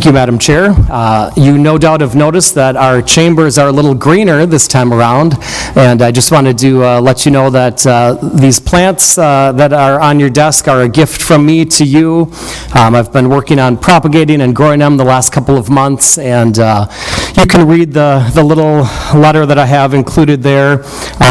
Thank you, Madam Chair. You no doubt have noticed that our chambers are a little greener this time around, and I just wanted to let you know that these plants that are on your desk are a gift from me to you. I've been working on propagating and growing them the last couple of months, and you can read the little letter that I have included there,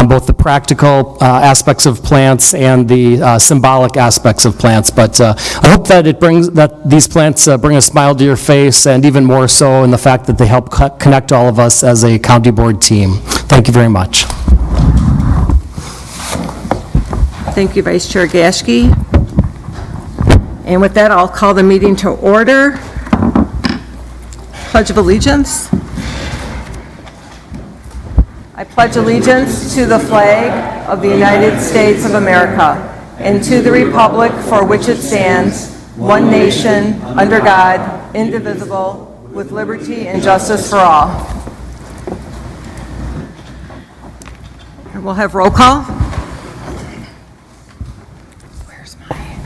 both the practical aspects of plants and the symbolic aspects of plants. But I hope that these plants bring a smile to your face, and even more so in the fact that they help connect all of us as a county board team. Thank you very much. Thank you, Vice Chair Gaschke. And with that, I'll call the meeting to order. Pledge of Allegiance. I pledge allegiance to the flag of the United States of America and to the republic for which it stands, one nation, under God, indivisible, with liberty and justice for all. And we'll have roll call. Where's mine?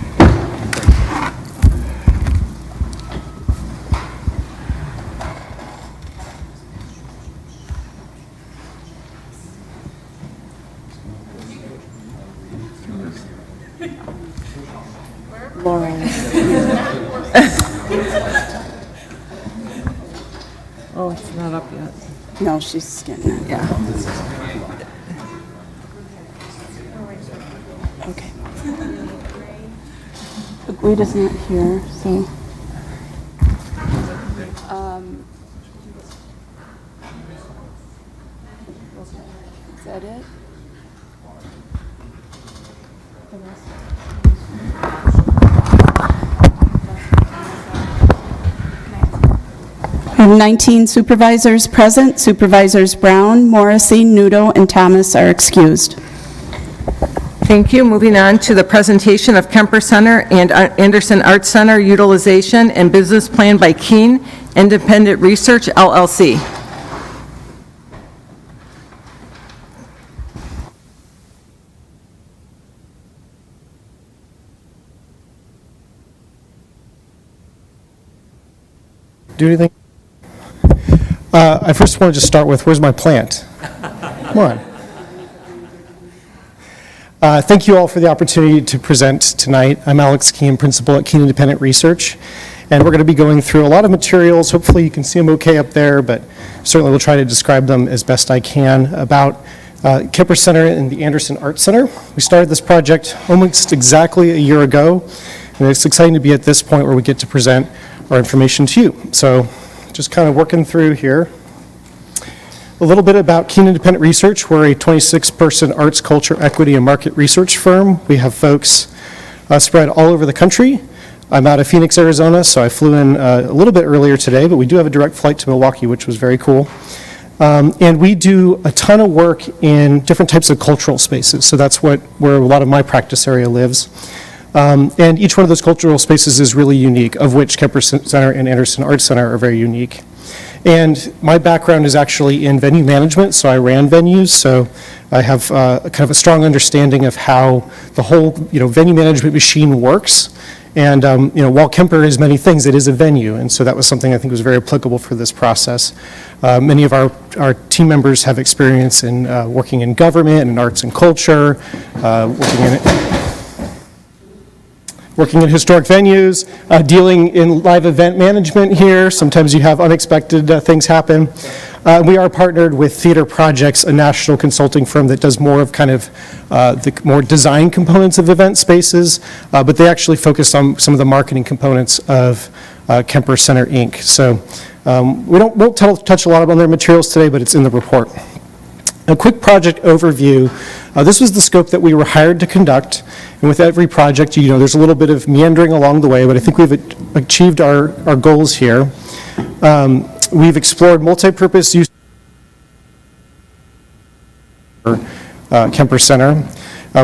Oh, it's not up yet. No, she's getting it. Yeah. Okay. But Guida's not here, so. Is that it? 19 supervisors present. Supervisors Brown, Morrissey, Nudo, and Thomas are excused. Thank you. Moving on to the presentation of Kemper Center and Anderson Arts Center utilization and business plan by Keene Independent Research, LLC. Do anything? I first wanted to start with, where's my plant? Come on. Thank you all for the opportunity to present tonight. I'm Alex Keene, principal at Keene Independent Research, and we're going to be going through a lot of materials. Hopefully you can see them okay up there, but certainly we'll try to describe them as best I can about Kemper Center and the Anderson Arts Center. We started this project almost exactly a year ago, and it's exciting to be at this point where we get to present our information to you. So just kind of working through here. A little bit about Keene Independent Research. We're a 26-person arts, culture, equity, and market research firm. We have folks spread all over the country. I'm out of Phoenix, Arizona, so I flew in a little bit earlier today, but we do have a direct flight to Milwaukee, which was very cool. And we do a ton of work in different types of cultural spaces, so that's where a lot of my practice area lives. And each one of those cultural spaces is really unique, of which Kemper Center and Anderson Arts Center are very unique. And my background is actually in venue management, so I ran venues, so I have kind of a strong understanding of how the whole venue management machine works. And while Kemper is many things, it is a venue, and so that was something I think was very applicable for this process. Many of our team members have experience in working in government and arts and culture, working in historic venues, dealing in live event management here. Sometimes you have unexpected things happen. We are partnered with Theater Projects, a national consulting firm that does more of kind of the more design components of event spaces, but they actually focus on some of the marketing components of Kemper Center, Inc. So we won't touch a lot on their materials today, but it's in the report. A quick project overview. This was the scope that we were hired to conduct, and with every project, there's a little bit of meandering along the way, but I think we've achieved our goals here. We've explored multi-purpose use for Kemper Center.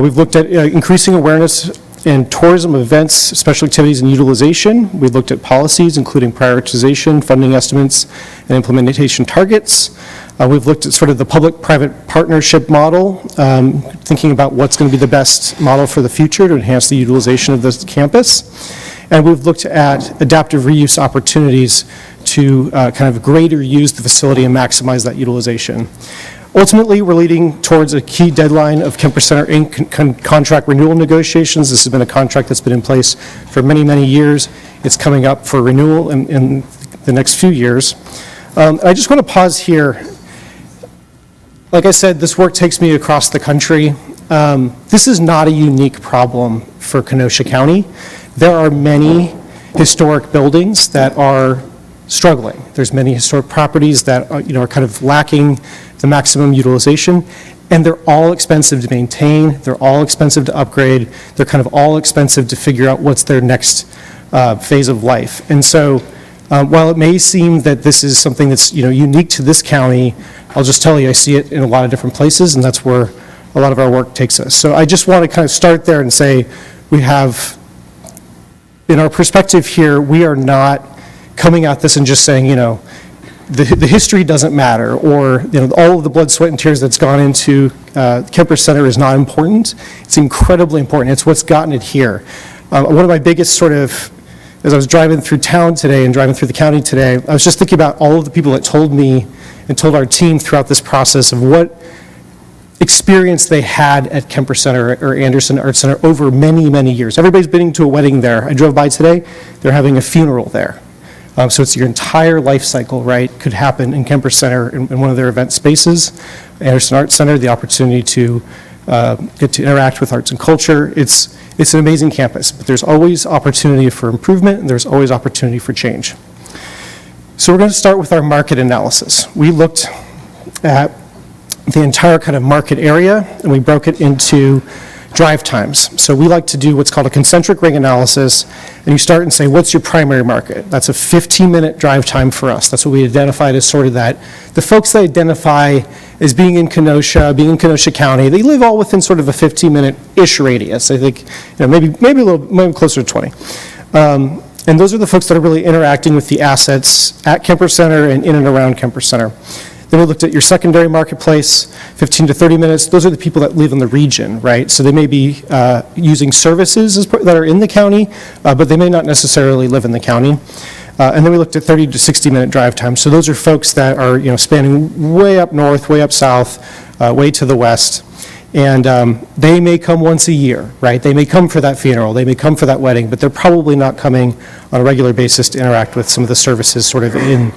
We've looked at increasing awareness in tourism events, special activities, and utilization. We've looked at policies, including prioritization, funding estimates, and implementation targets. We've looked at sort of the public-private partnership model, thinking about what's going to be the best model for the future to enhance the utilization of this campus. And we've looked at adaptive reuse opportunities to kind of greater use the facility and maximize that utilization. Ultimately, we're leading towards a key deadline of Kemper Center Inc. Contract renewal negotiations. This has been a contract that's been in place for many, many years. It's coming up for renewal in the next few years. I just want to pause here. Like I said, this work takes me across the country. This is not a unique problem for Kenosha County. There are many historic buildings that are struggling. There's many historic properties that are kind of lacking the maximum utilization, and they're all expensive to maintain. They're all expensive to upgrade. They're kind of all expensive to figure out what's their next phase of life. And so while it may seem that this is something that's unique to this county, I'll just tell you, I see it in a lot of different places, and that's where a lot of our work takes us. So I just want to kind of start there and say we have, in our perspective here, we are not coming at this and just saying, the history doesn't matter, or all of the blood, sweat, and tears that's gone into Kemper Center is not important. It's incredibly important. It's what's gotten it here. One of my biggest sort of, as I was driving through town today and driving through the county today, I was just thinking about all of the people that told me and told our team throughout this process of what experience they had at Kemper Center or Anderson Art Center over many, many years. Everybody's been to a wedding there. I drove by today. They're having a funeral there. So it's your entire life cycle, right, could happen in Kemper Center in one of their event spaces. Anderson Art Center, the opportunity to get to interact with arts and culture. It's an amazing campus, but there's always opportunity for improvement, and there's always opportunity for change. So we're going to start with our market analysis. We looked at the entire kind of market area, and we broke it into drive times. So we like to do what's called a concentric ring analysis, and you start and say, what's your primary market? That's a 15-minute drive time for us. That's what we identified as sort of that. The folks that identify as being in Kenosha County, they live all within sort of a 15-minute-ish radius. I think maybe closer to 20. And those are the folks that are really interacting with the assets at Kemper Center and in and around Kemper Center. Then we looked at your secondary marketplace, 15 to 30 minutes. Those are the people that live in the region, right? So they may be using services that are in the county, but they may not necessarily live in the county. And then we looked at 30 to 60-minute drive time. So those are folks that are spanning way up north, way up south, way to the west. And they may come once a year, right? They may come for that funeral, they may come for that wedding, but they're probably not coming on a regular basis to interact with some of the services sort of in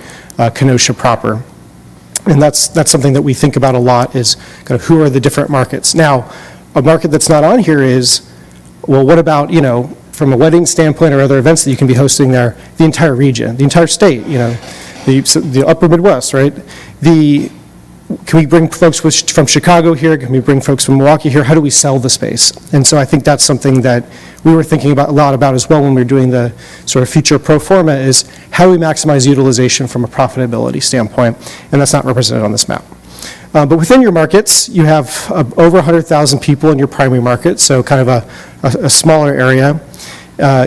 Kenosha proper. And that's something that we think about a lot, is kind of who are the different markets. Now, a market that's not on here is, well, what about, from a wedding standpoint or other events that you can be hosting there, the entire region, the entire state, the upper Midwest, right? Can we bring folks from Chicago here? Can we bring folks from Milwaukee here? How do we sell the space? And so I think that's something that we were thinking a lot about as well when we were doing the sort of future pro forma, is how we maximize utilization from a profitability standpoint, and that's not represented on this map. But within your markets, you have over 100,000 people in your primary market, so kind of a smaller area.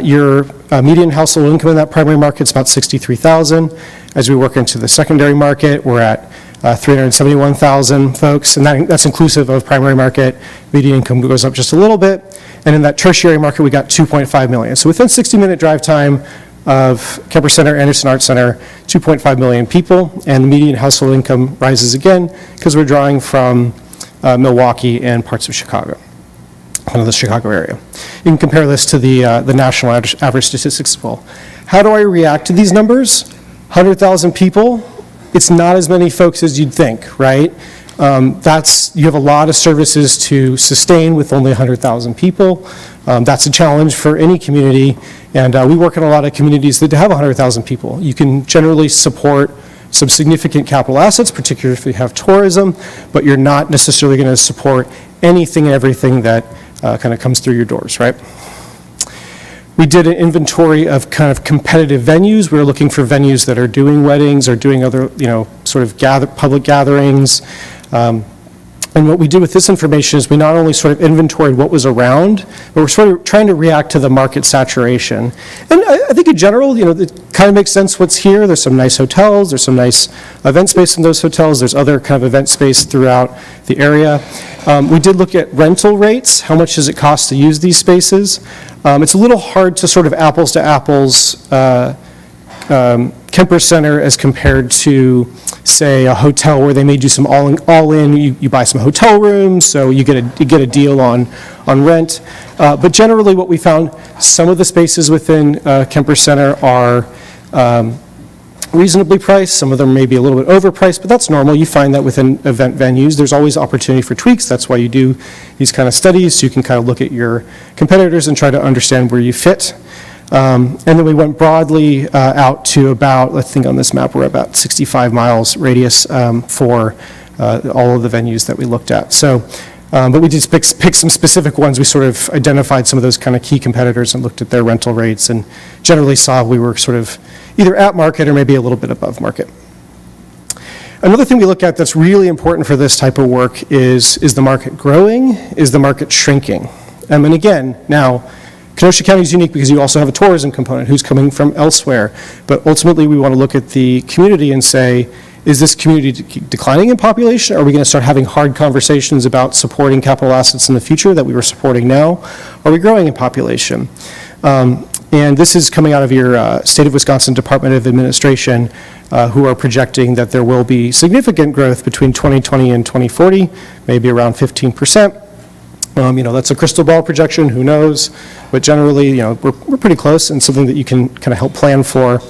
Your median household income in that primary market is about $63,000. As we work into the secondary market, we're at 371,000 folks, and that's inclusive of primary market. Median income goes up just a little bit. And in that tertiary market, we got 2.5 million. So within 60-minute drive time of Kemper Center, Anderson Art Center, 2.5 million people, and the median household income rises again because we're drawing from Milwaukee and parts of Chicago, kind of the Chicago area. You can compare this to the national average statistics as well. How do I react to these numbers? 100,000 people. It's not as many folks as you'd think, right? You have a lot of services to sustain with only 100,000 people. That's a challenge for any community, and we work in a lot of communities that have 100,000 people. You can generally support some significant capital assets, particularly if you have tourism, but you're not necessarily going to support anything and everything that kind of comes through your doors, right? We did an inventory of kind of competitive venues. We were looking for venues that are doing weddings or doing other, sort of public gatherings. And what we did with this information is we not only sort of inventoried what was around, but we're sort of trying to react to the market saturation. And I think in general, it kind of makes sense what's here. There's some nice hotels, there's some nice event space in those hotels, there's other kind of event space throughout the area. We did look at rental rates, how much does it cost to use these spaces. It's a little hard to sort of apples to apples Kemper Center as compared to, say, a hotel where they may do some all-in, you buy some hotel rooms, so you get a deal on rent. But generally what we found, some of the spaces within Kemper Center are reasonably priced, some of them may be a little bit overpriced, but that's normal. You find that within event venues. There's always opportunity for tweaks. That's why you do these kind of studies, so you can kind of look at your competitors and try to understand where you fit. And then we went broadly out to about, I think on this map, we're about 65 miles radius for all of the venues that we looked at. So, but we just picked some specific ones. We sort of identified some of those kind of key competitors and looked at their rental rates and generally saw we were sort of either at market or maybe a little bit above market. Another thing we look at that's really important for this type of work is the market growing? Is the market shrinking? And again, now, Kenosha County is unique because you also have a tourism component who's coming from elsewhere. But ultimately, we want to look at the community and say, is this community declining in population? Are we going to start having hard conversations about supporting capital assets in the future that we were supporting now? Are we growing in population? And this is coming out of your State of Wisconsin Department of Administration, who are projecting that there will be significant growth between 2020 and 2040, maybe around 15%. That's a crystal ball projection, who knows? But generally, we're pretty close and something that you can kind of help plan for.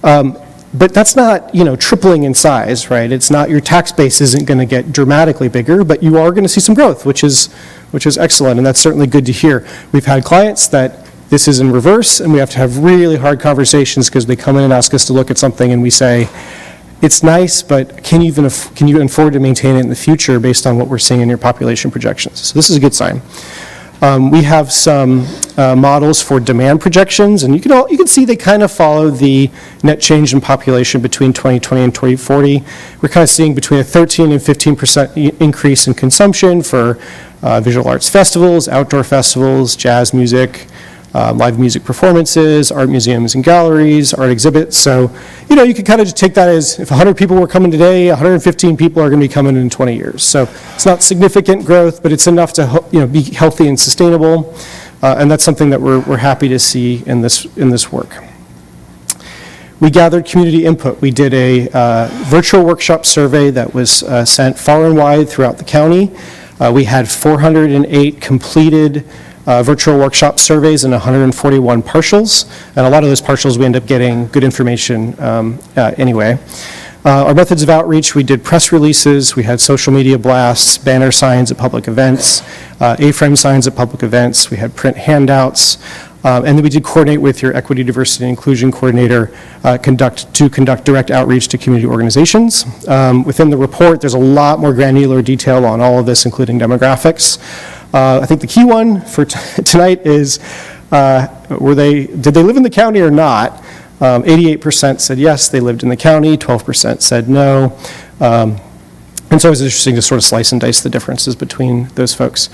But that's not, tripling in size, right? It's not, your tax base isn't going to get dramatically bigger, but you are going to see some growth, which is excellent, and that's certainly good to hear. We've had clients that this is in reverse, and we have to have really hard conversations because they come in and ask us to look at something, and we say, it's nice, but can you afford to maintain it in the future based on what we're seeing in your population projections? So this is a good sign. We have some models for demand projections, and you can see they kind of follow the net change in population between 2020 and 2040. We're kind of seeing between a 13 and 15% increase in consumption for visual arts festivals, outdoor festivals, jazz music, live music performances, art museums and galleries, art exhibits. So, you can kind of just take that as if 100 people were coming today, 115 people are going to be coming in 20 years. So it's not significant growth, but it's enough to be healthy and sustainable. And that's something that we're happy to see in this work. We gathered community input. We did a virtual workshop survey that was sent far and wide throughout the county. We had 408 completed virtual workshop surveys and 141 partials, and a lot of those partials we end up getting good information anyway. Our methods of outreach, we did press releases, we had social media blasts, banner signs at public events, A-frame signs at public events, we had print handouts, and then we did coordinate with your equity, diversity, and inclusion coordinator to conduct direct outreach to community organizations. Within the report, there's a lot more granular detail on all of this, including demographics. I think the key one for tonight is, did they live in the county or not? 88% said yes, they lived in the county, 12% said no. And so it was interesting to sort of slice and dice the differences between those folks.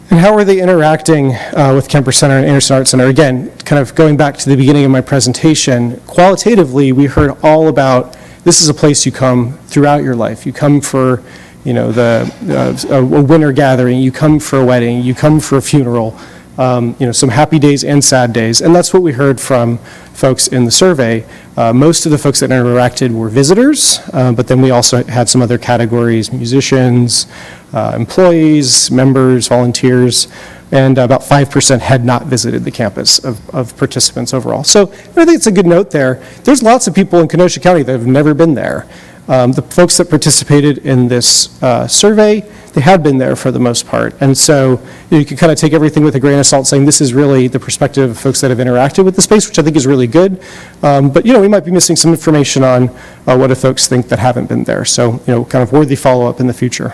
And how are they interacting with Kemper Center and Anderson Arts Center? Again, kind of going back to the beginning of my presentation, qualitatively, we heard all about this is a place you come throughout your life. You come for a winter gathering, you come for a wedding, you come for a funeral, some happy days and sad days. And that's what we heard from folks in the survey. Most of the folks that interacted were visitors, but then we also had some other categories, musicians, employees, members, volunteers, and about 5% had not visited the campus of participants overall. So I think it's a good note there. There's lots of people in Kenosha County that have never been there. The folks that participated in this survey, they had been there for the most part. And so you can kind of take everything with a grain of salt, saying this is really the perspective of folks that have interacted with the space, which I think is really good. But, we might be missing some information on what do folks think that haven't been there. So, kind of worthy follow-up in the future.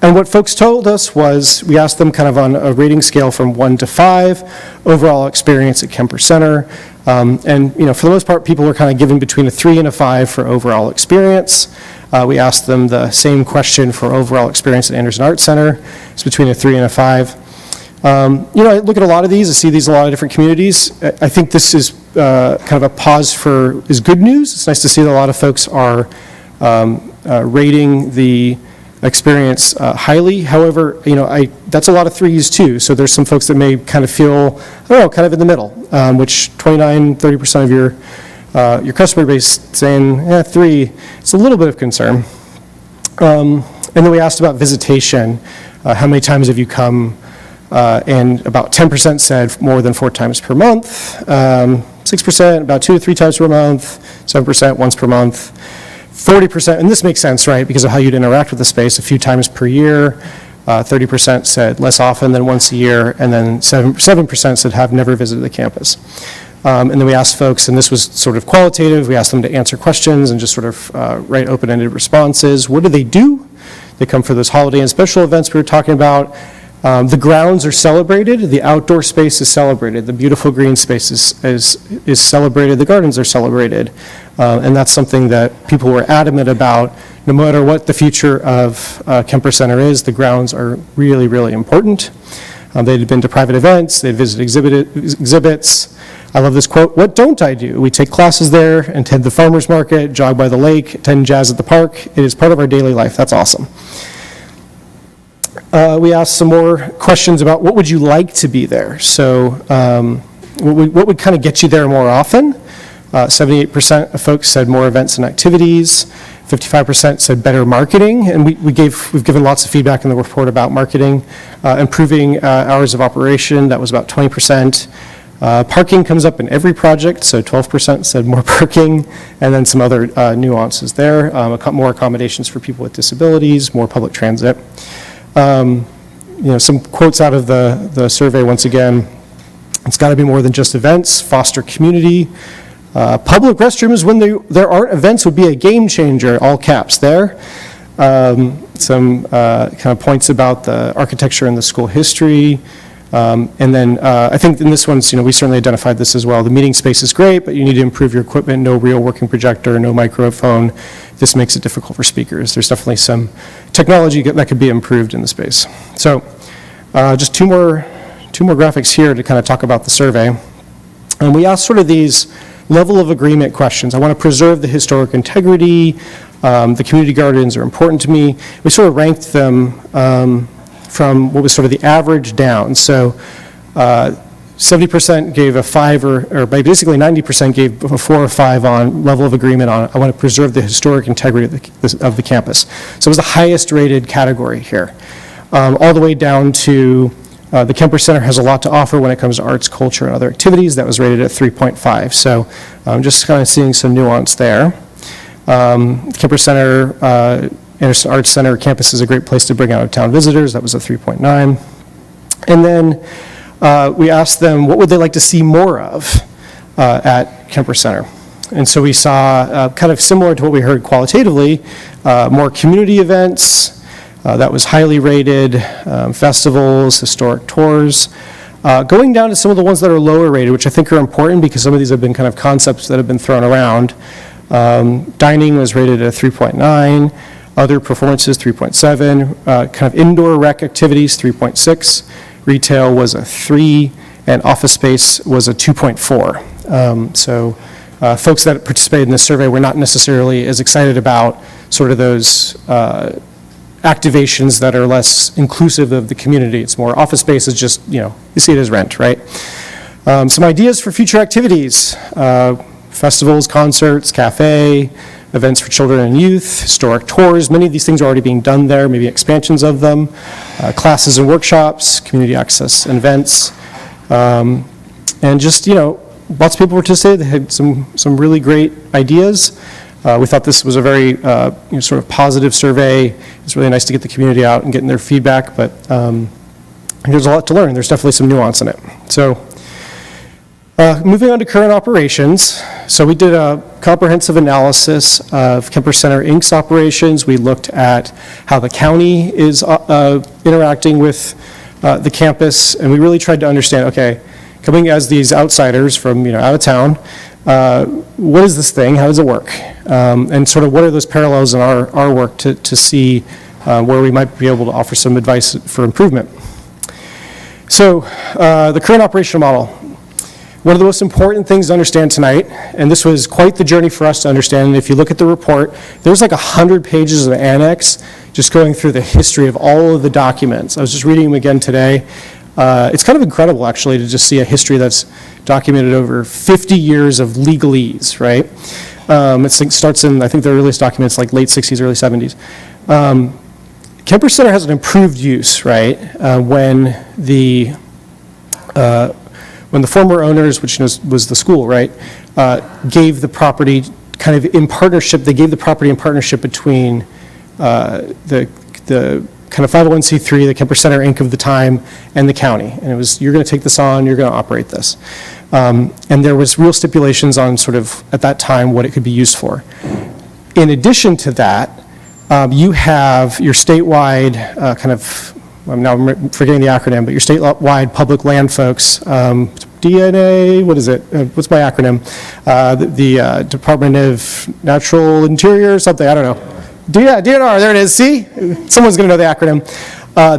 And what folks told us was, we asked them kind of on a rating scale from 1 to 5, overall experience at Kemper Center. And for the most part, people were kind of given between a 3 and a 5 for overall experience. We asked them the same question for overall experience at Anderson Arts Center. It's between a 3 and a 5. I look at a lot of these, I see these in a lot of different communities. I think this is kind of a pause is good news. It's nice to see that a lot of folks are rating the experience highly. However, that's a lot of 3s too. So there's some folks that may kind of feel, kind of in the middle, which 29-30% of your customer base saying 3. It's a little bit of concern. And then we asked about visitation. How many times have you come? And about 10% said more than 4 times per month. 6% about 2 to 3 times per month. 7% once per month. 40%, and this makes sense, right, because of how you'd interact with the space, a few times per year. 30% said less often than once a year, and then 7% said have never visited the campus. And then we asked folks, and this was sort of qualitative, we asked them to answer questions and just sort of write open-ended responses. What do? They come for those holiday and special events we were talking about. The grounds are celebrated, the outdoor space is celebrated, the beautiful green space is celebrated, the gardens are celebrated. And that's something that people were adamant about. No matter what the future of Kemper Center is, the grounds are really, really important. They'd been to private events, they'd visited exhibits. I love this quote, "What don't I do? We take classes there, attend the farmer's market, jog by the lake, attend jazz at the park. It is part of our daily life." That's awesome. We asked some more questions about what would you like to be there. So what would kind of get you there more often? 78% of folks said more events and activities. 55% said better marketing, and we've given lots of feedback in the report about marketing. Improving hours of operation, that was about 20%. Parking comes up in every project, so 12% said more parking, and then some other nuances there. More accommodations for people with disabilities, more public transit. Some quotes out of the survey once again. It's got to be more than just events, foster community. Public restrooms when there aren't events would be a game changer, all caps there. Some kind of points about the architecture and the school history. And then I think in this one, we certainly identified this as well. The meeting space is great, but you need to improve your equipment. No real working projector, no microphone. This makes it difficult for speakers. There's definitely some technology that could be improved in the space. So just two more graphics here to kind of talk about the survey. And we asked sort of these level of agreement questions. I want to preserve the historic integrity. The community gardens are important to me. We sort of ranked them from what was sort of the average down. So 70% gave a 5, or basically 90% gave a 4 or 5 on level of agreement on, I want to preserve the historic integrity of the campus. So it was the highest rated category here. All the way down to the Kemper Center has a lot to offer when it comes to arts, culture, and other activities. That was rated at 3.5. So just kind of seeing some nuance there. Kemper Center, Anderson Arts Center campus is a great place to bring out-of-town visitors. That was a 3.9. And then we asked them what would they like to see more of at Kemper Center. And so we saw kind of similar to what we heard qualitatively, more community events. That was highly rated, festivals, historic tours. Going down to some of the ones that are lower rated, which I think are important because some of these have been kind of concepts that have been thrown around. Dining was rated at a 3.9, other performances 3.7, kind of indoor rec activities 3.6, retail was a 3, and office space was a 2.4. So folks that participated in this survey were not necessarily as excited about sort of those activations that are less inclusive of the community. It's more office space is just, you see it as rent, right? Some ideas for future activities, festivals, concerts, cafe, events for children and youth, historic tours. Many of these things are already being done there, maybe expansions of them, classes and workshops, community access and events. And just, lots of people participated. They had some really great ideas. We thought this was a very sort of positive survey. It's really nice to get the community out and getting their feedback, but there's a lot to learn. There's definitely some nuance in it. So Moving on to current operations. So we did a comprehensive analysis of Kemper Center Inc.'s operations. We looked at how the county is interacting with the campus, and we really tried to understand, okay, coming as these outsiders from, out of town, what is this thing? How does it work? And sort of what are those parallels in our work to see where we might be able to offer some advice for improvement. So the current operational model. One of the most important things to understand tonight, and this was quite the journey for us to understand, and if you look at the report, there's like 100 pages of annex just going through the history of all of the documents. I was just reading them again today. It's kind of incredible, actually, to just see a history that's documented over 50 years of legalese, right? It starts in, I think the earliest documents, like late 60s, early 70s. Kemper Center has an improved use, right? When the former owners, which was the school, right, gave the property kind of in partnership, they gave the property in partnership between the kind of 501c3, the Kemper Center Inc. of the time, and the county. And it was, you're going to take this on, you're going to operate this. And there was real stipulations on sort of, at that time, what it could be used for. In addition to that, you have your statewide I'm forgetting the acronym, but your statewide public land folks, DNA, what is it? What's my acronym? The Department of Natural Interior or something, I don't know. DNR, there it is, see? Someone's going to know the acronym.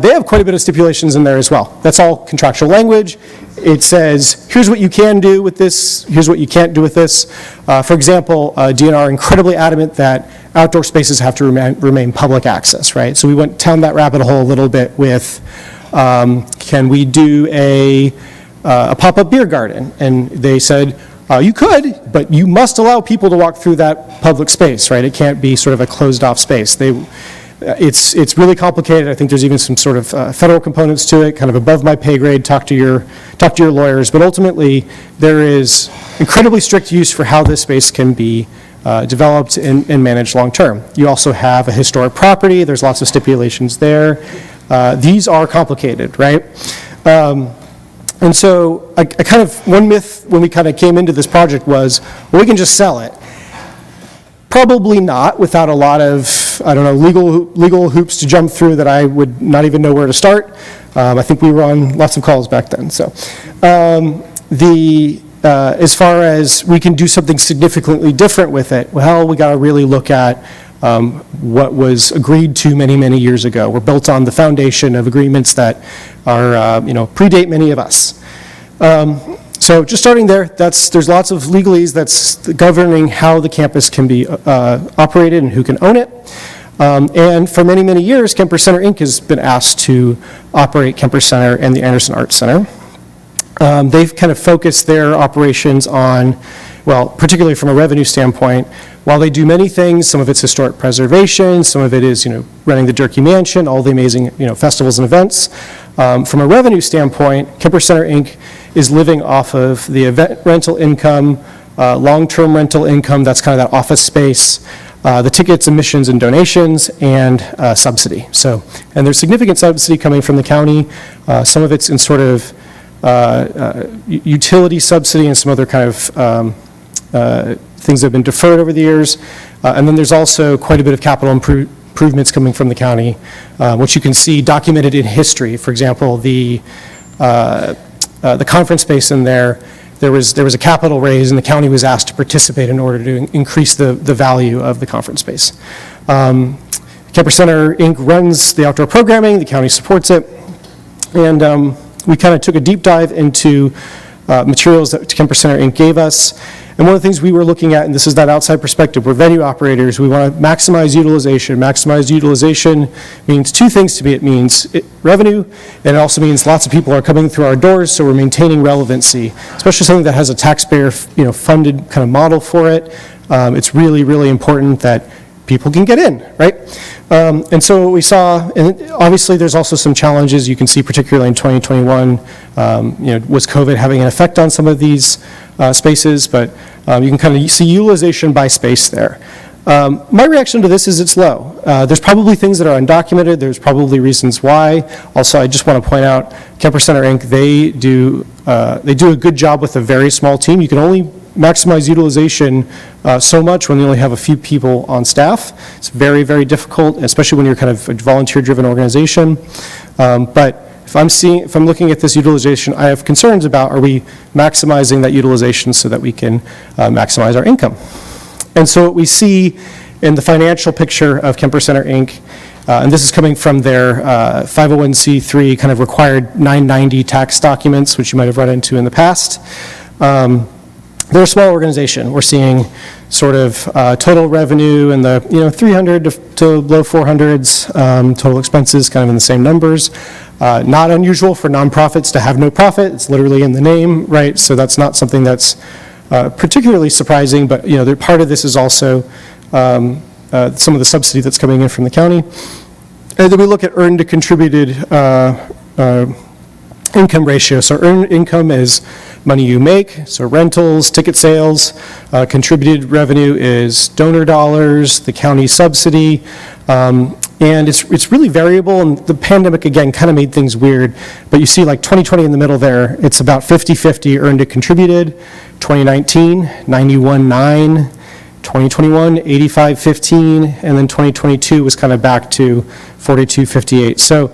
They have quite a bit of stipulations in there as well. That's all contractual language. It says, here's what you can do with this, here's what you can't do with this. For example, DNR are incredibly adamant that outdoor spaces have to remain public access, right? So we went down that rabbit hole a little bit with, can we do a pop-up beer garden? And they said, you could, but you must allow people to walk through that public space, right? It can't be sort of a closed-off space. It's really complicated. I think there's even some sort of federal components to it, kind of above my pay grade. Talk to your lawyers. But ultimately, there is incredibly strict use for how this space can be developed and managed long-term. You also have a historic property. There's lots of stipulations there. These are complicated, right? And so I kind of, one myth when we kind of came into this project was, well, we can just sell it. Probably not, without a lot of, I don't know, legal hoops to jump through that I would not even know where to start. I think we were on lots of calls back then. So as far as we can do something significantly different with it, well, we got to really look at what was agreed to many, many years ago. We're built on the foundation of agreements that are, predate many of us. So just starting there, there's lots of legalese that's governing how the campus can be operated and who can own it. And for many, many years, Kemper Center Inc. has been asked to operate Kemper Center and the Anderson Arts Center. They've kind of focused their operations on, well, particularly from a revenue standpoint, while they do many things, some of it's historic preservation, some of it is, running the Durkee Mansion, all the amazing, festivals and events. From a revenue standpoint, Kemper Center Inc. is living off of the event rental income, long-term rental income, that's kind of that office space, the tickets, admissions, and donations, and subsidy. So, and there's significant subsidy coming from the county. Some of it's in sort of utility subsidy and some other kind of things that have been deferred over the years. And then there's also quite a bit of capital improvements coming from the county, which you can see documented in history. For example, the conference space in there was a capital raise, and the county was asked to participate in order to increase the value of the conference space. Kemper Center Inc. runs the outdoor programming, the county supports it, and we kind of took a deep dive into materials that Kemper Center Inc. gave us. And one of the things we were looking at, and this is that outside perspective, we're venue operators, we want to maximize utilization. Maximize utilization means two things to me. It means revenue, and it also means lots of people are coming through our doors, so we're maintaining relevancy, especially something that has a taxpayer funded kind of model for it. It's really, really important that people can get in, right? And so what we saw, and obviously there's also some challenges you can see, particularly in 2021, was COVID having an effect on some of these spaces, but you can kind of see utilization by space there. My reaction to this is it's low. There's probably things that are undocumented. There's probably reasons why. Also, I just want to point out, Kemper Center Inc., they do a good job with a very small team. You can only maximize utilization so much when you only have a few people on staff. It's very, very difficult, especially when you're kind of a volunteer-driven organization. But if I'm looking at this utilization, I have concerns about, are we maximizing that utilization so that we can maximize our income? And so what we see in the financial picture of Kemper Center Inc., and this is coming from their 501c3 kind of required 990 tax documents, which you might have run into in the past. They're a small organization. We're seeing sort of total revenue in the 300 to low 400s, total expenses kind of in the same numbers. Not unusual for nonprofits to have no profit. It's literally in the name, right? So that's not something that's particularly surprising, but part of this is also some of the subsidy that's coming in from the county. And then we look at earned to contributed income ratio. So earned income is money you make, so rentals, ticket sales. Contributed revenue is donor dollars, the county subsidy. And it's really variable, and the pandemic, again, kind of made things weird. But you see like 2020 in the middle there, it's about 50-50 earned to contributed. 2019, 91.9. 2021, 85.15, and then 2022 was kind of back to 42.58. So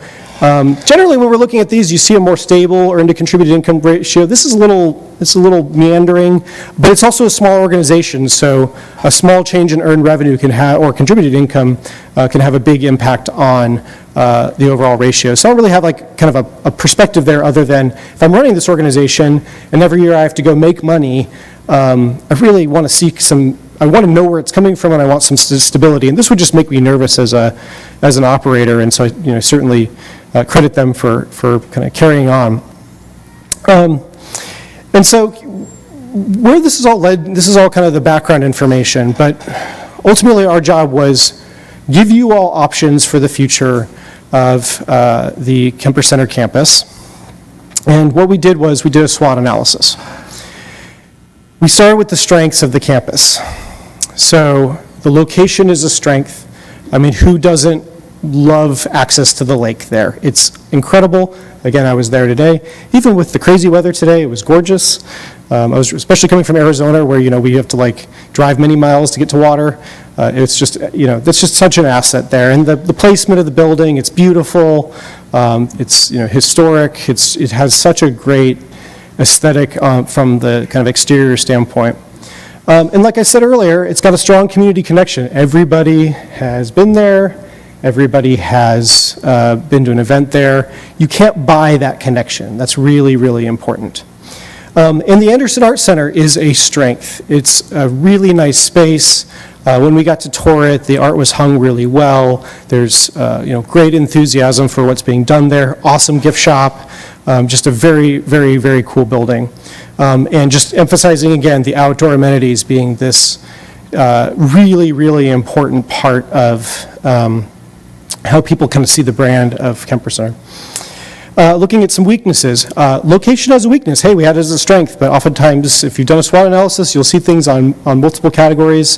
generally, when we're looking at these, you see a more stable earned to contributed income ratio. This is a little meandering, but it's also a small organization, so a small change in earned revenue can have, or contributed income, can have a big impact on the overall ratio. So I don't really have like kind of a perspective there other than if I'm running this organization and every year I have to go make money, I really want to seek I want to know where it's coming from, and I want some stability. And this would just make me nervous as an operator, and so I certainly credit them for kind of carrying on. And so where this is all led, this is all kind of the background information, but ultimately our job was give you all options for the future of the Kemper Center campus. And what we did was we did a SWOT analysis. We started with the strengths of the campus. So the location is a strength. I mean, who doesn't love access to the lake there? It's incredible. Again, I was there today. Even with the crazy weather today, it was gorgeous. I was especially coming from Arizona where, we have to like drive many miles to get to water. It's just, that's just such an asset there. And the placement of the building, it's beautiful. It's, historic. It has such a great aesthetic from the kind of exterior standpoint. And like I said earlier, it's got a strong community connection. Everybody has been there. Everybody has been to an event there. You can't buy that connection. That's really, really important. And the Anderson Art Center is a strength. It's a really nice space. When we got to tour it, the art was hung really well. There's great enthusiasm for what's being done there. Awesome gift shop. Just a very, very, very cool building. And just emphasizing again the outdoor amenities being this really, really important part of how people kind of see the brand of Kemper Center. Looking at some weaknesses. Location as a weakness. Hey, we had it as a strength, but oftentimes if you've done a SWOT analysis, you'll see things on multiple categories.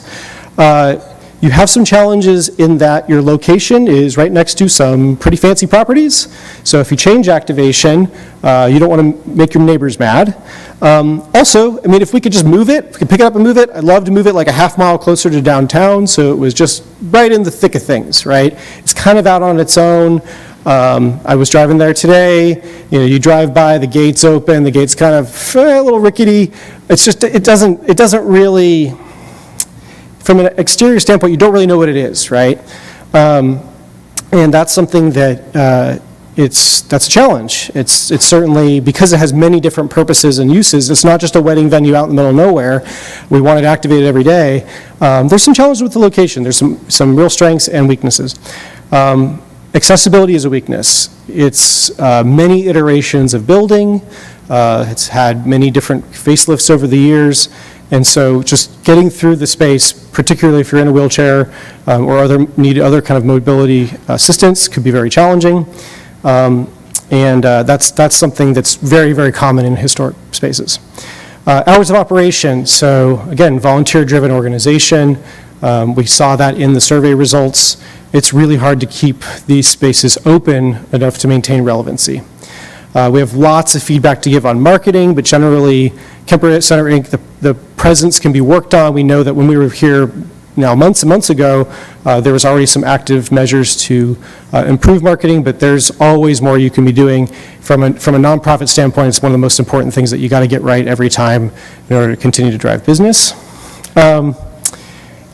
You have some challenges in that your location is right next to some pretty fancy properties. So if you change activation, you don't want to make your neighbors mad. Also, I mean, if we could just move it, if we could pick it up and move it, I'd love to move it like a half mile closer to downtown so it was just right in the thick of things, right? It's kind of out on its own. I was driving there today. You drive by, the gate's open, the gate's kind of a little rickety. It's just, it doesn't really, from an exterior standpoint, you don't really know what it is, right? And that's something that that's a challenge. It's certainly, because it has many different purposes and uses, it's not just a wedding venue out in the middle of nowhere. We want it activated every day. There's some challenges with the location. There's some real strengths and weaknesses. Accessibility is a weakness. It's many iterations of building. It's had many different facelifts over the years. And so just getting through the space, particularly if you're in a wheelchair or need other kind of mobility assistance, could be very challenging. And that's something that's very, very common in historic spaces. Hours of operation. So again, volunteer-driven organization. We saw that in the survey results. It's really hard to keep these spaces open enough to maintain relevancy. We have lots of feedback to give on marketing, but generally, Kemper Center Inc., the presence can be worked on. We know that when we were here now months and months ago, there was already some active measures to improve marketing, but there's always more you can be doing. From a nonprofit standpoint, it's one of the most important things that you got to get right every time in order to continue to drive business.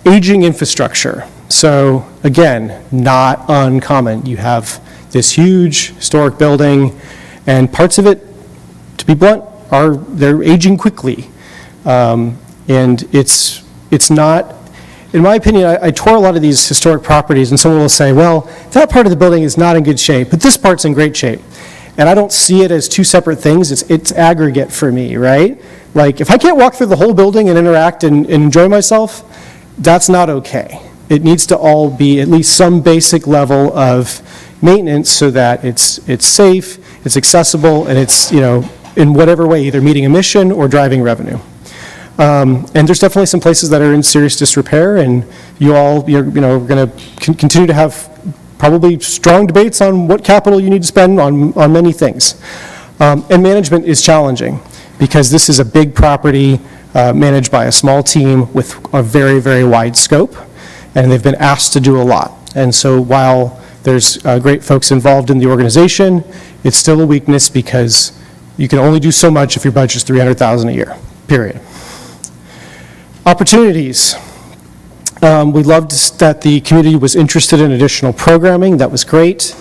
Aging infrastructure. So again, not uncommon. You have this huge historic building, and parts of it, to be blunt, they're aging quickly. And it's not, in my opinion, I tour a lot of these historic properties, and someone will say, well, that part of the building is not in good shape, but this part's in great shape. And I don't see it as two separate things. It's aggregate for me, right? Like, if I can't walk through the whole building and interact and enjoy myself, that's not okay. It needs to all be at least some basic level of maintenance so that it's safe, it's accessible, and it's, in whatever way, either meeting a mission or driving revenue. And there's definitely some places that are in serious disrepair, and you're going to continue to have probably strong debates on what capital you need to spend on many things. And management is challenging because this is a big property managed by a small team with a very, very wide scope, and they've been asked to do a lot. And so while there's great folks involved in the organization, it's still a weakness because you can only do so much if your budget's $300,000 a year, period. Opportunities. We loved that the community was interested in additional programming. That was great.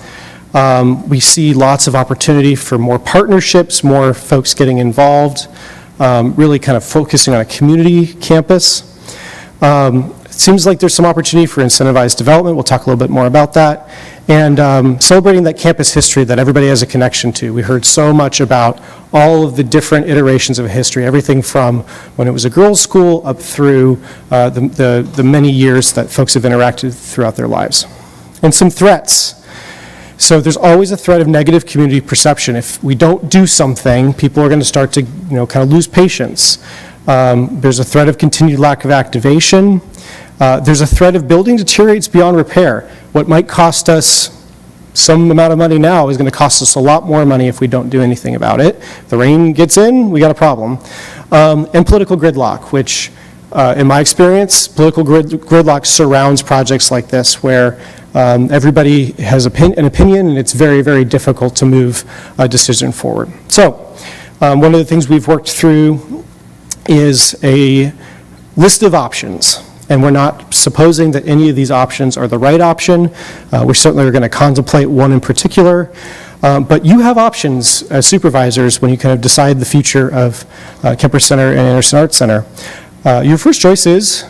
We see lots of opportunity for more partnerships, more folks getting involved, really kind of focusing on a community campus. It seems like there's some opportunity for incentivized development. We'll talk a little bit more about that. And celebrating that campus history that everybody has a connection to. We heard so much about all of the different iterations of history, everything from when it was a girls' school up through the many years that folks have interacted throughout their lives. And some threats. So there's always a threat of negative community perception. If we don't do something, people are going to start to kind of lose patience. There's a threat of continued lack of activation. There's a threat of building deteriorates beyond repair. What might cost us some amount of money now is going to cost us a lot more money if we don't do anything about it. If the rain gets in, we got a problem. And political gridlock, which in my experience, political gridlock surrounds projects like this where everybody has an opinion and it's very, very difficult to move a decision forward. So one of the things we've worked through is a list of options. And we're not supposing that any of these options are the right option. We certainly are going to contemplate one in particular. But you have options as supervisors when you kind of decide the future of Kemper Center and Anderson Arts Center. Your first choice is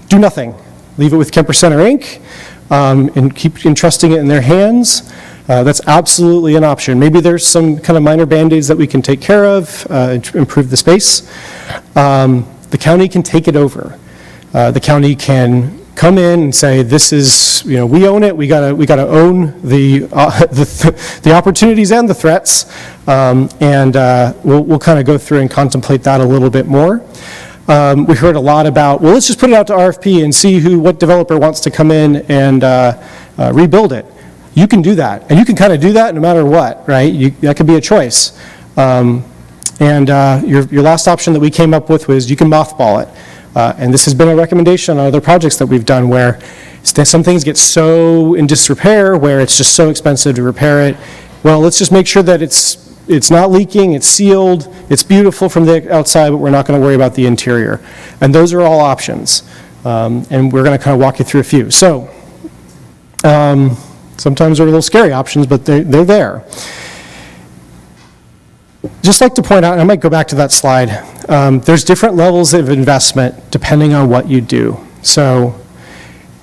do nothing. Leave it with Kemper Center Inc. And keep entrusting it in their hands. That's absolutely an option. Maybe there's some kind of minor band-aids that we can take care of to improve the space. The county can take it over. The county can come in and say, this is, we own it, we gotta own the opportunities and the threats, and we'll kind of go through and contemplate that a little bit more. We heard a lot about, well, let's just put it out to RFP and see what developer wants to come in and rebuild it. You can do that, and you can kind of do that no matter what, right? That could be a choice. Your last option that we came up with was you can mothball it. And this has been a recommendation on other projects that we've done where some things get so in disrepair where it's just so expensive to repair it. Well, let's just make sure that it's not leaking, it's sealed, it's beautiful from the outside, but we're not going to worry about the interior. And those are all options. And we're going to kind of walk you through a few. So sometimes they're a little scary options, but they're there. Just like to point out, and I might go back to that slide, there's different levels of investment depending on what you do. So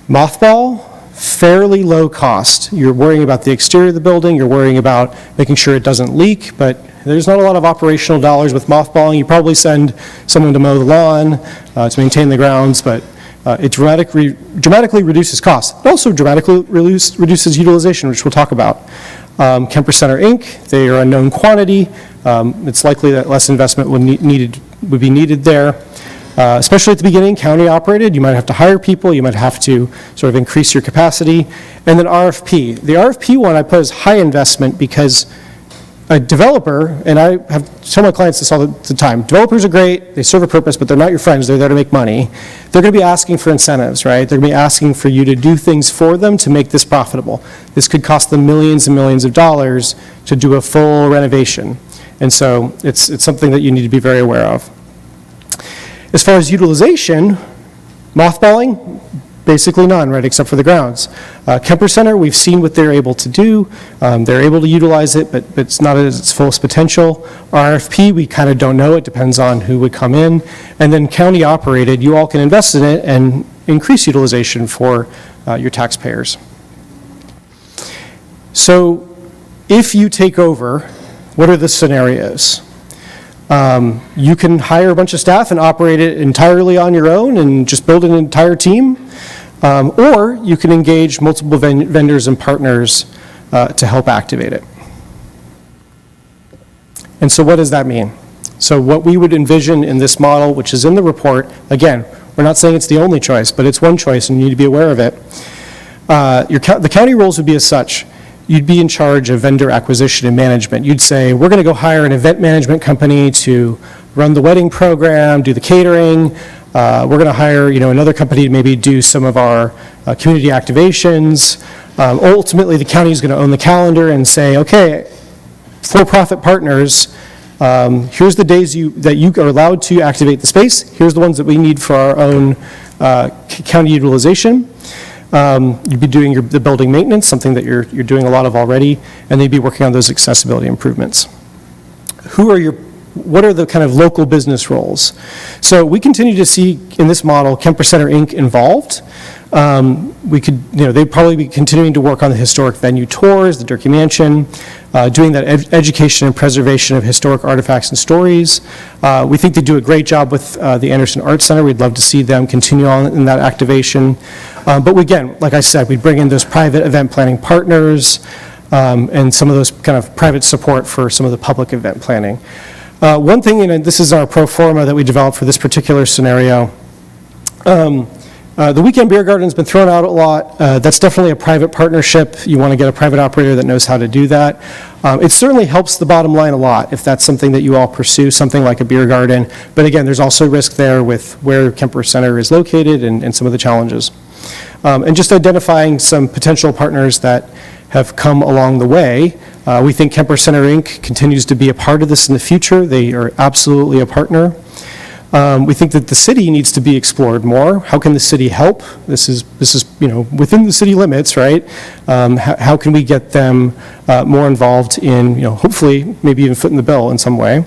mothball, fairly low cost. You're worrying about the exterior of the building, you're worrying about making sure it doesn't leak, but there's not a lot of operational dollars with mothballing. You probably send someone to mow the lawn, to maintain the grounds, but it dramatically reduces costs. It also dramatically reduces utilization, which we'll talk about. Kemper Center Inc., they are a known quantity. It's likely that less investment would be needed there. especially at the beginning, county operated. You might have to hire people, you might have to sort of increase your capacity. And then RFP. The RFP one I put as high investment because a developer, and I have tell my clients this all the time, developers are great, they serve a purpose, but they're not your friends, they're there to make money. They're going to be asking for incentives, right? They're going to be asking for you to do things for them to make this profitable. This could cost them millions and millions of dollars to do a full renovation. And so it's something that you need to be very aware of. As far as utilization, mothballing, basically none, right, except for the grounds. Kemper Center, we've seen what they're able to do. They're able to utilize it, but it's not at its fullest potential. RFP, we kind of don't know. It depends on who would come in. And then county operated, you all can invest in it and increase utilization for your taxpayers. So if you take over, what are the scenarios? You can hire a bunch of staff and operate it entirely on your own and just build an entire team. Or you can engage multiple vendors and partners to help activate it. And so what does that mean? So what we would envision in this model, which is in the report, again, we're not saying it's the only choice, but it's one choice and you need to be aware of it. The county rules would be as such. You'd be in charge of vendor acquisition and management. You'd say, we're going to go hire an event management company to run the wedding program, do the catering. We're going to hire, another company to maybe do some of our community activations. Ultimately, the county is going to own the calendar and say, okay, for-profit partners, here's the days that you are allowed to activate the space. Here's the ones that we need for our own county utilization. You'd be doing the building maintenance, something that you're doing a lot of already, and they'd be working on those accessibility improvements. What are the kind of local business roles? So we continue to see in this model Kemper Center Inc. involved. They'd probably be continuing to work on the historic venue tours, the Durkee Mansion, doing that education and preservation of historic artifacts and stories. We think they do a great job with the Anderson Arts Center. We'd love to see them continue on in that activation. But again, like I said, we bring in those private event planning partners and some of those kind of private support for some of the public event planning. One thing, and this is our pro forma that we developed for this particular scenario. The weekend beer garden's been thrown out a lot. That's definitely a private partnership. You want to get a private operator that knows how to do that. It certainly helps the bottom line a lot if that's something that you all pursue, something like a beer garden. But again, there's also risk there with where Kemper Center is located and some of the challenges. And just identifying some potential partners that have come along the way. We think Kemper Center Inc. continues to be a part of this in the future. They are absolutely a partner. We think that the city needs to be explored more. How can the city help? This is within the city limits, right? How can we get them more involved in, hopefully maybe even footing the bill in some way?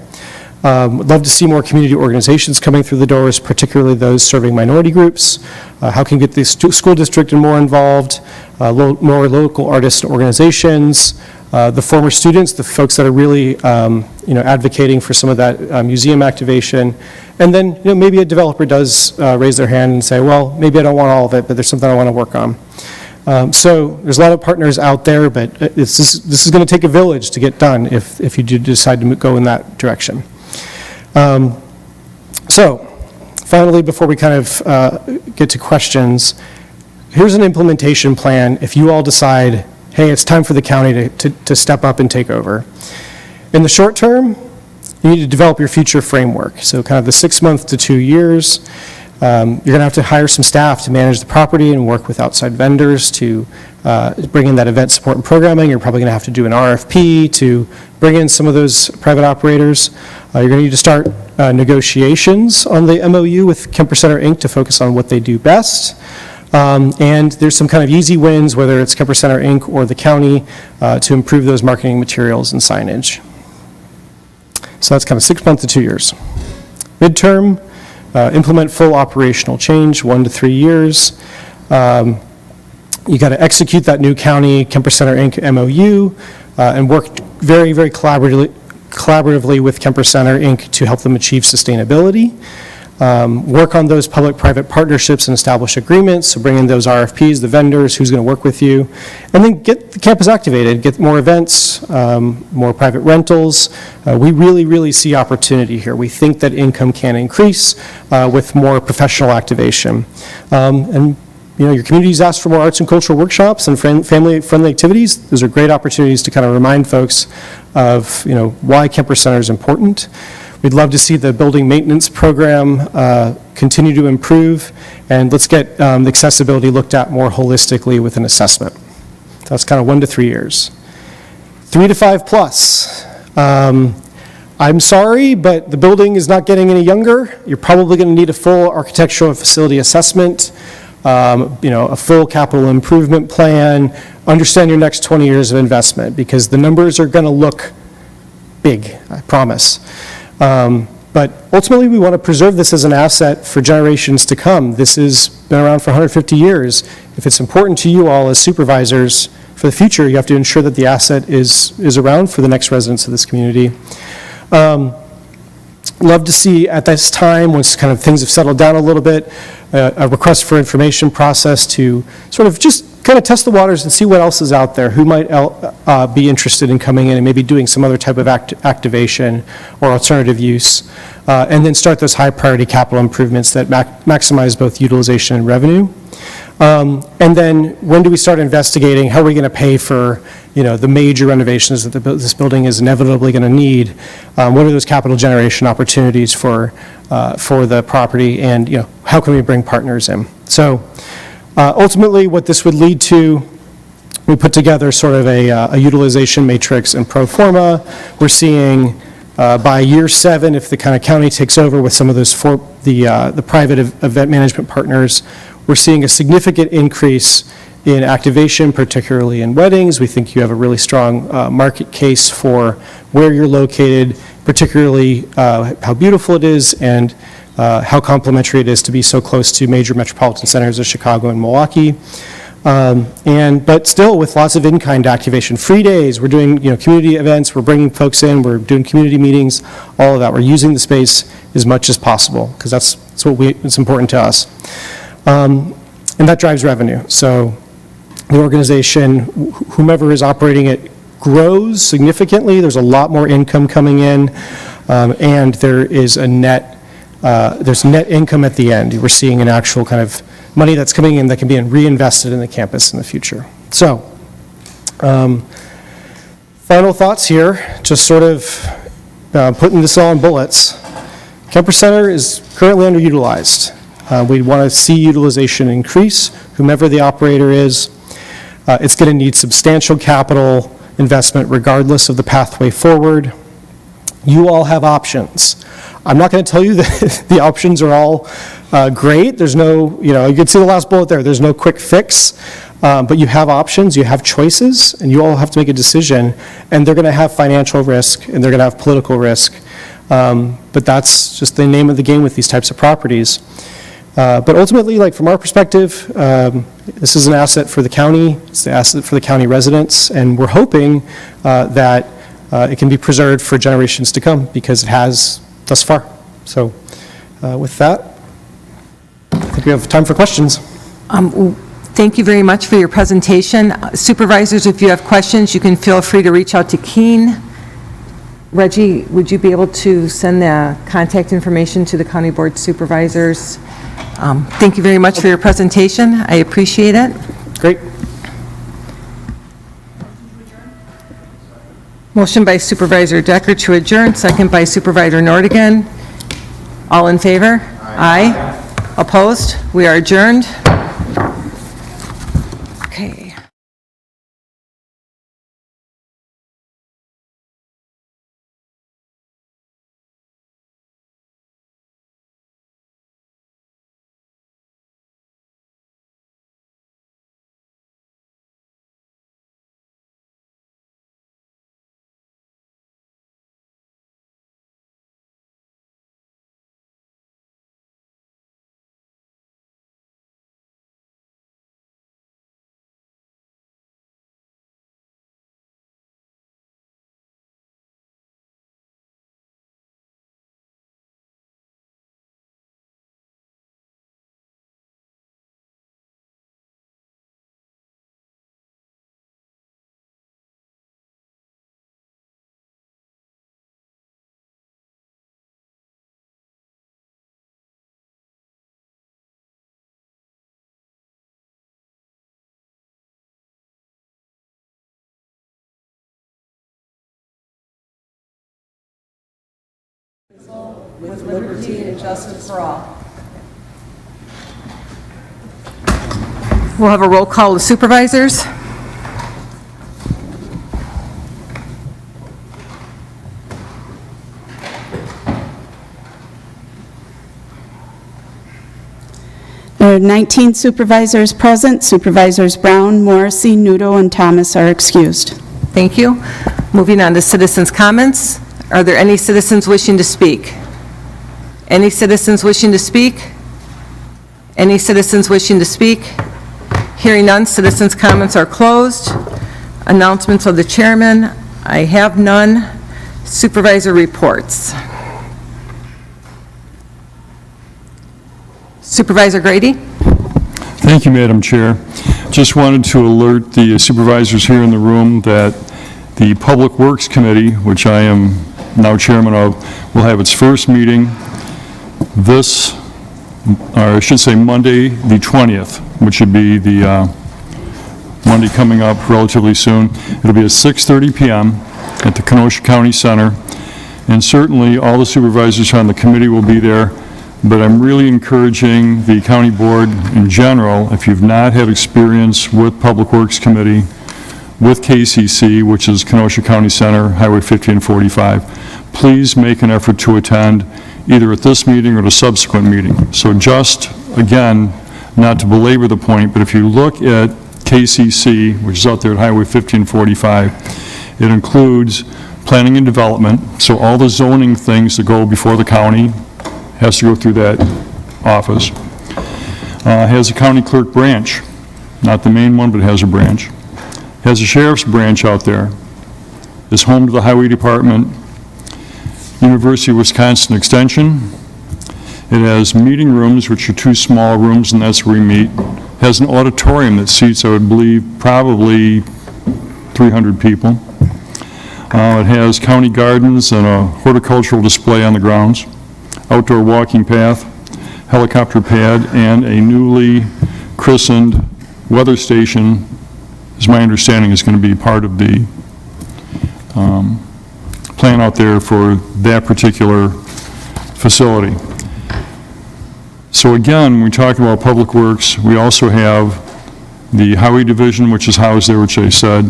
Would love to see more community organizations coming through the doors, particularly those serving minority groups. How can we get the school district more involved? More local artists and organizations. The former students, the folks that are really advocating for some of that museum activation. And then maybe a developer does raise their hand and say, well, maybe I don't want all of it, but there's something I want to work on. So there's a lot of partners out there, but this is going to take a village to get done if you do decide to go in that direction. So finally, before we kind of get to questions, here's an implementation plan if you all decide, hey, it's time for the county to step up and take over. In the short term, you need to develop your future framework. So kind of the 6 months to 2 years. You're going to have to hire some staff to manage the property and work with outside vendors to bring in that event support and programming. You're probably going to have to do an RFP to bring in some of those private operators. You're going to need to start negotiations on the MOU with Kemper Center Inc. to focus on what they do best. And there's some kind of easy wins, whether it's Kemper Center Inc. or the county, to improve those marketing materials and signage. So that's kind of 6 months to 2 years. Midterm, implement full operational change, 1 to 3 years. You got to execute that new county Kemper Center Inc. MOU and work very, very collaboratively with Kemper Center Inc. to help them achieve sustainability. work on those public-private partnerships and establish agreements, so bring in those RFPs, the vendors, who's going to work with you, and then get the campus activated, get more events, more private rentals. We really, really see opportunity here. We think that income can increase with more professional activation. And your communities ask for more arts and cultural workshops and family-friendly activities. Those are great opportunities to kind of remind folks of, why Kemper Center is important. We'd love to see the building maintenance program continue to improve, and let's get accessibility looked at more holistically with an assessment. That's kind of 1 to 3 years. 3 to 5 plus. I'm sorry, but the building is not getting any younger. You're probably going to need a full architectural and facility assessment, a full capital improvement plan, understand your next 20 years of investment, because the numbers are going to look big, I promise. But ultimately, we want to preserve this as an asset for generations to come. This has been around for 150 years. If it's important to you all as supervisors for the future, you have to ensure that the asset is around for the next residents of this community. Love to see at this time, once kind of things have settled down a little bit, a request for information process to sort of just kind of test the waters and see what else is out there, who might be interested in coming in and maybe doing some other type of activation or alternative use, and then start those high priority capital improvements that maximize both utilization and revenue. And then when do we start investigating how are we going to pay for the major renovations that this building is inevitably going to need? What are those capital generation opportunities for the property, and how can we bring partners in? So ultimately what this would lead to, we put together sort of a utilization matrix and pro forma. We're seeing by year 7, if the kind of county takes over with some of those the private event management partners, we're seeing a significant increase in activation, particularly in weddings. We think you have a really strong market case for where you're located, particularly how beautiful it is and how complementary it is to be so close to major metropolitan centers of Chicago and Milwaukee. But still with lots of in-kind activation, free days, we're doing community events, we're bringing folks in, we're doing community meetings, all of that. We're using the space as much as possible because that's it's important to us. And that drives revenue. So the organization, whomever is operating it, grows significantly. There's a lot more income coming in, and there is there's net income at the end. We're seeing an actual kind of money that's coming in that can be reinvested in the campus in the future. So, final thoughts here, just sort of putting this all in bullets. Kemper Center is currently underutilized. We want to see utilization increase, whomever the operator is. It's going to need substantial capital investment regardless of the pathway forward. You all have options. I'm not going to tell you that the options are all great. There's no, you can see the last bullet there. There's no quick fix, but you have options, you have choices, and you all have to make a decision. And they're going to have financial risk, and they're going to have political risk. But that's just the name of the game with these types of properties. But ultimately, from our perspective, this is an asset for the county. It's an asset for the county residents, and we're hoping that it can be preserved for generations to come because it has thus far. So with that, I think we have time for questions. Thank you very much for your presentation. Supervisors, if you have questions, you can feel free to reach out to Keene. Reggie, would you be able to send the contact information to the County Board Supervisors? Thank you very much for your presentation. I appreciate it. Great. Motion by Supervisor Decker to adjourn, second by Supervisor Nordigan. All in favor? Aye. Opposed? We are adjourned. Okay. with liberty and justice for all. We'll have a roll call of supervisors. There are 19 supervisors present. Supervisors Brown, Morrissey, Nudo, and Thomas are excused. Thank you. Moving on to citizens' comments. Are there any citizens wishing to speak? Any citizens wishing to speak? Any citizens wishing to speak? Hearing none, citizens' comments are closed. Announcements of the chairman, I have none. Supervisor reports. Supervisor Grady? Thank you, Madam Chair. Just wanted to alert the supervisors here in the room that the Public Works Committee, which I am now chairman of, will have its first meeting this, or I should say Monday, the 20th, which would be the Monday coming up relatively soon. It'll be at 6:30 p.m. at the Kenosha County Center, and certainly all the supervisors on the committee will be there. But I'm really encouraging the county board in general, if you've not had experience with Public Works Committee, with KCC, which is Kenosha County Center, Highway 50 and 45, please make an effort to attend either at this meeting or the subsequent meeting. So just, again, not to belabor the point, but if you look at KCC, which is out there at Highway 50 and 45, it includes planning and development, so all the zoning things that go before the county has to go through that office. Has a county clerk branch, not the main one, but it has a branch. Has a sheriff's branch out there. Is home to the highway department. University of Wisconsin Extension. It has meeting rooms, which are 2 small rooms, and that's where we meet. Has an auditorium that seats, I would believe, probably 300 people. It has county gardens and a horticultural display on the grounds. Outdoor walking path, helicopter pad, and a newly christened weather station, is my understanding, is going to be part of the plan out there for that particular facility. So again, when we talk about Public Works, we also have the Highway Division, which is housed there, which I said.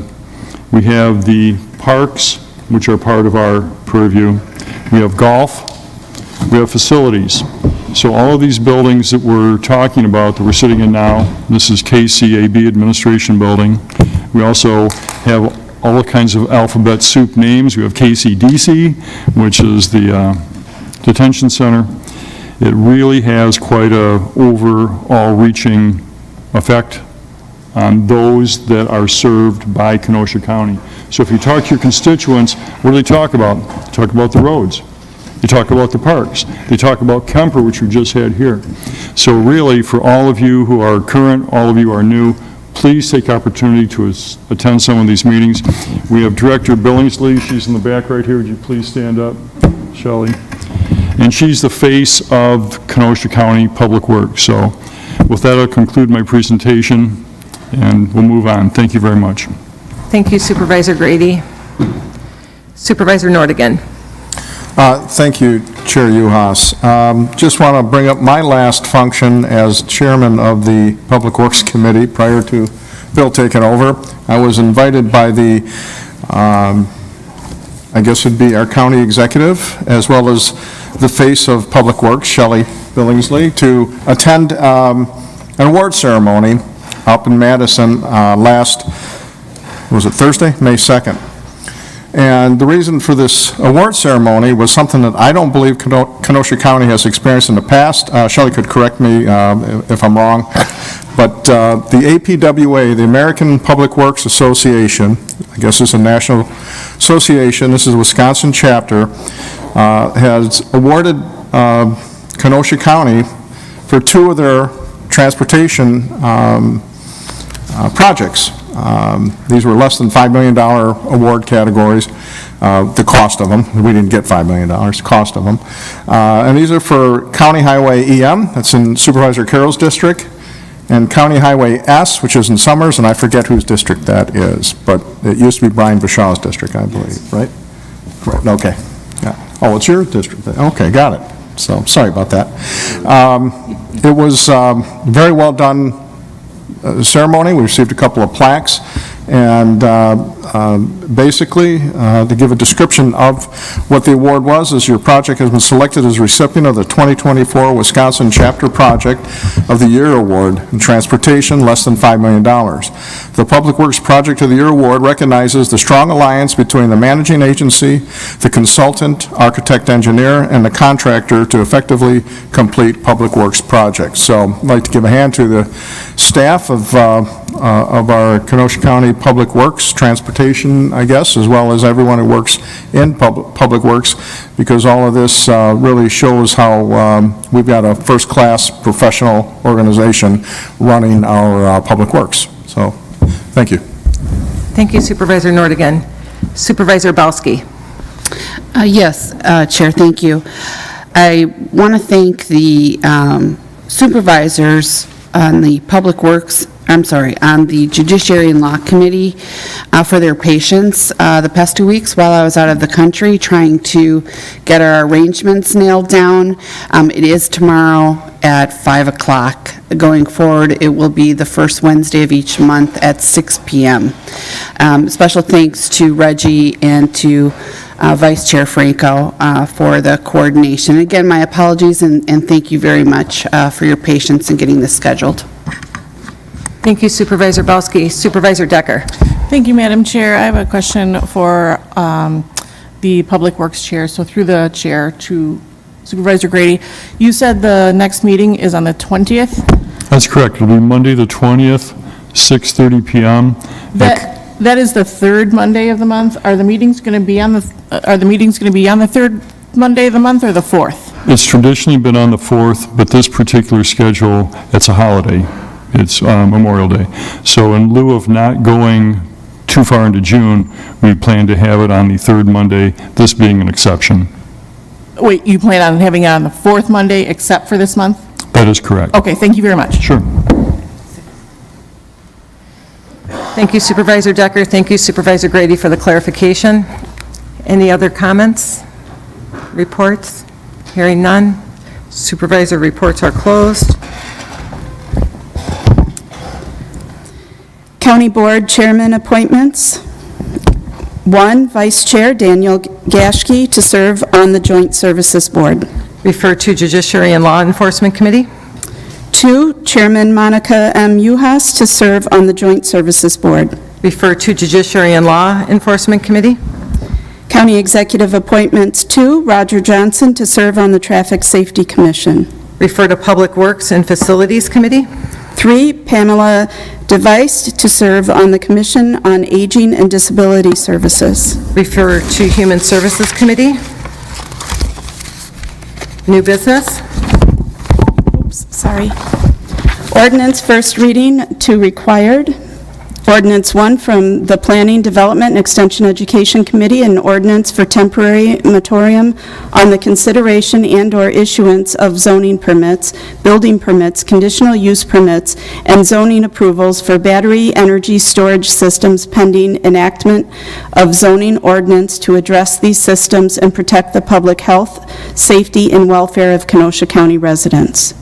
We have the parks, which are part of our purview. We have golf. We have facilities. So all of these buildings that we're talking about, that we're sitting in now, this is KCAB Administration Building. We also have all kinds of alphabet soup names. We have KCDC, which is the detention center. It really has quite a overall reaching effect on those that are served by Kenosha County. So if you talk to your constituents, what do they talk about? They talk about the roads. They talk about the parks. They talk about Kemper, which we just had here. So really, for all of you who are current, all of you who are new, please take opportunity to attend some of these meetings. We have Director Billingsley. She's in the back right here. Would you please stand up, Shelley? And she's the face of Kenosha County Public Works. So with that, I'll conclude my presentation, and we'll move on. Thank you very much. Thank you, Supervisor Grady. Supervisor Nordigan. Thank you, Chair Uhas. Just want to bring up my last function as chairman of the Public Works Committee prior to Bill taking over. I was invited by the, I guess it'd be our county executive, as well as the face of Public Works, Shelley Billingsley, to attend an award ceremony up in Madison last, was it Thursday? May 2nd. And the reason for this award ceremony was something that I don't believe Kenosha County has experienced in the past. Shelley could correct me if I'm wrong. But the APWA, the American Public Works Association, I guess it's a national association, this is a Wisconsin chapter, has awarded Kenosha County for 2 of their transportation projects. These were less than $5 million award categories, the cost of them. We didn't get $5 million, the cost of them. And these are for County Highway EM, that's in Supervisor Carroll's district, and County Highway S, which is in Summers, and I forget whose district that is, but it used to be Brian Vashaw's district, I believe, right? Right, okay. Yeah. Oh, it's your district. Okay, got it. So, sorry about that. It was very well done ceremony. We received a couple of plaques, and basically, to give a description of what the award was, is your project has been selected as recipient of the 2024 Wisconsin Chapter Project of the Year Award in Transportation, less than $5 million. The Public Works Project of the Year Award recognizes the strong alliance between the managing agency, the consultant, architect, engineer, and the contractor to effectively complete public works projects. So I'd like to give a hand to the staff of our Kenosha County Public Works, Transportation, I guess, as well as everyone who works in Public Works, because all of this really shows how we've got a first-class professional organization running our Public Works. So, thank you. Thank you, Supervisor Nordigan. Supervisor Bowski. Yes, Chair, thank you. I want to thank the supervisors on the Public Works, on the Judiciary and Law Committee for their patience the past 2 weeks while I was out of the country trying to get our arrangements nailed down. It is tomorrow at 5 o'clock. Going forward, it will be the first Wednesday of each month at 6 p.m. Special thanks to Reggie and to Vice Chair Franco for the coordination. Again, my apologies and thank you very much for your patience in getting this scheduled. Thank you, Supervisor Bowski. Supervisor Decker. Thank you, Madam Chair. I have a question for the Public Works Chair. So through the Chair to Supervisor Grady, you said the next meeting is on the 20th? That's correct. It'll be Monday, the 20th, 6:30 p.m. That is the third Monday of the month. Are the meetings going to be on the third Monday of the month or the fourth? It's traditionally been on the 4th, but this particular schedule, it's a holiday. It's Memorial Day. So in lieu of not going too far into June, we plan to have it on the third Monday, this being an exception. Wait, you plan on having it on the fourth Monday except for this month? That is correct. Okay, thank you very much. Sure. Thank you, Supervisor Decker. Thank you, Supervisor Grady, for the clarification. Any other comments? Reports? Hearing none. Supervisor reports are closed. County Board Chairman appointments. 1, Vice Chair Daniel Gashke to serve on the Joint Services Board. Refer to Judiciary and Law Enforcement Committee. 2, Chairman Monica M. Uhas to serve on the Joint Services Board. Refer to Judiciary and Law Enforcement Committee. County Executive Appointments. 2, Roger Johnson to serve on the Traffic Safety Commission. Refer to Public Works and Facilities Committee. 3, Pamela DeVeist to serve on the Commission on Aging and Disability Services. Refer to Human Services Committee. New business. Sorry. Ordinance first reading to required. Ordinance 1 from the Planning, Development, and Extension Education Committee, an ordinance for temporary moratorium on the consideration and/or issuance of zoning permits, building permits, conditional use permits, and zoning approvals for battery energy storage systems pending enactment of zoning ordinance to address these systems and protect the public health, safety, and welfare of Kenosha County residents.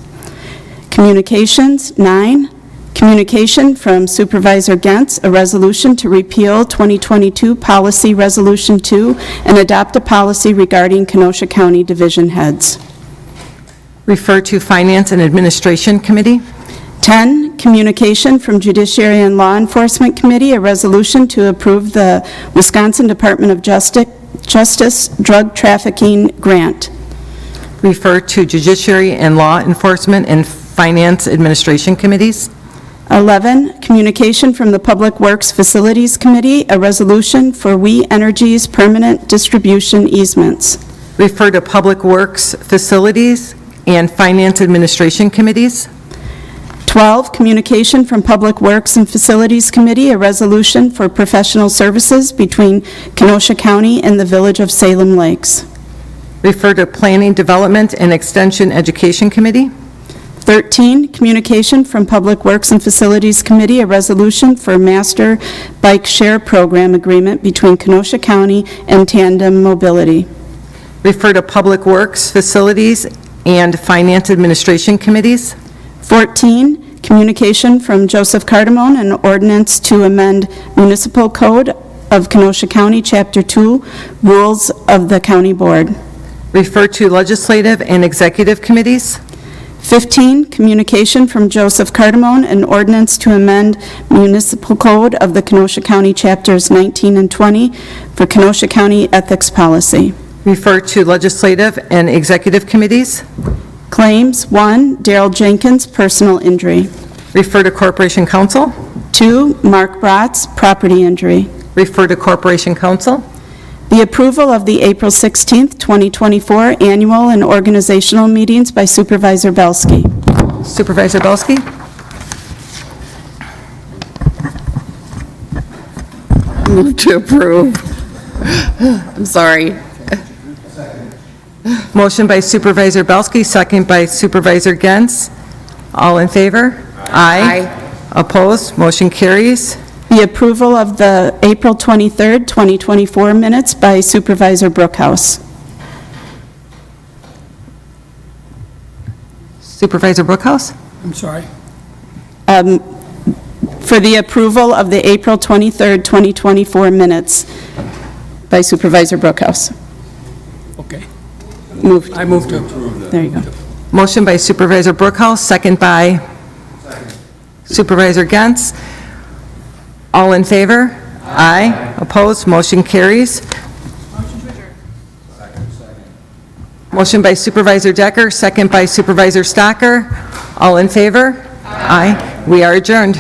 Communications. 9, communication from Supervisor Gentz, a resolution to repeal 2022 Policy Resolution 2 and adopt a policy regarding Kenosha County division heads. Refer to Finance and Administration Committee. 10, communication from Judiciary and Law Enforcement Committee, a resolution to approve the Wisconsin Department of Justice Drug Trafficking Grant. Refer to Judiciary and Law Enforcement and Finance Administration Committees. 11, communication from the Public Works Facilities Committee, a resolution for We Energy's permanent distribution easements. Refer to Public Works, Facilities, and Finance Administration Committees. 12, communication from Public Works and Facilities Committee, a resolution for professional services between Kenosha County and the Village of Salem Lakes. Refer to Planning, Development, and Extension Education Committee. 13, communication from Public Works and Facilities Committee, a resolution for Master Bike Share Program Agreement between Kenosha County and Tandem Mobility. Refer to Public Works, Facilities, and Finance Administration Committees. 14, communication from Joseph Cardamone, an ordinance to amend Municipal Code of Kenosha County, Chapter 2, Rules of the County Board. Refer to Legislative and Executive Committees. 15, communication from Joseph Cardamone, an ordinance to amend Municipal Code of the Kenosha County, Chapters 19 and 20, for Kenosha County Ethics Policy. Refer to Legislative and Executive Committees. Claims, 1, Darrell Jenkins, personal injury. Refer to Corporation Council. 2, Mark Bratz, property injury. Refer to Corporation Council. The approval of the April 16th, 2024 annual and organizational meetings by Supervisor Belsky. Supervisor Belsky. Move to approve. I'm sorry. Motion by Supervisor Belsky, second by Supervisor Gens. All in favor? Aye. Opposed? Motion carries. The approval of the April 23rd, 2024 minutes by Supervisor Brookhouse. Supervisor Brookhouse? I'm sorry. For the approval of the April 23rd, 2024 minutes by Supervisor Brookhouse. Okay. Moved. I move to approve. There you go. Motion by Supervisor Brookhouse, second by Supervisor Gens. All in favor? Aye. Opposed? Motion carries. Motion by Supervisor Decker, second by Supervisor Stocker. All in favor? Aye. We are adjourned.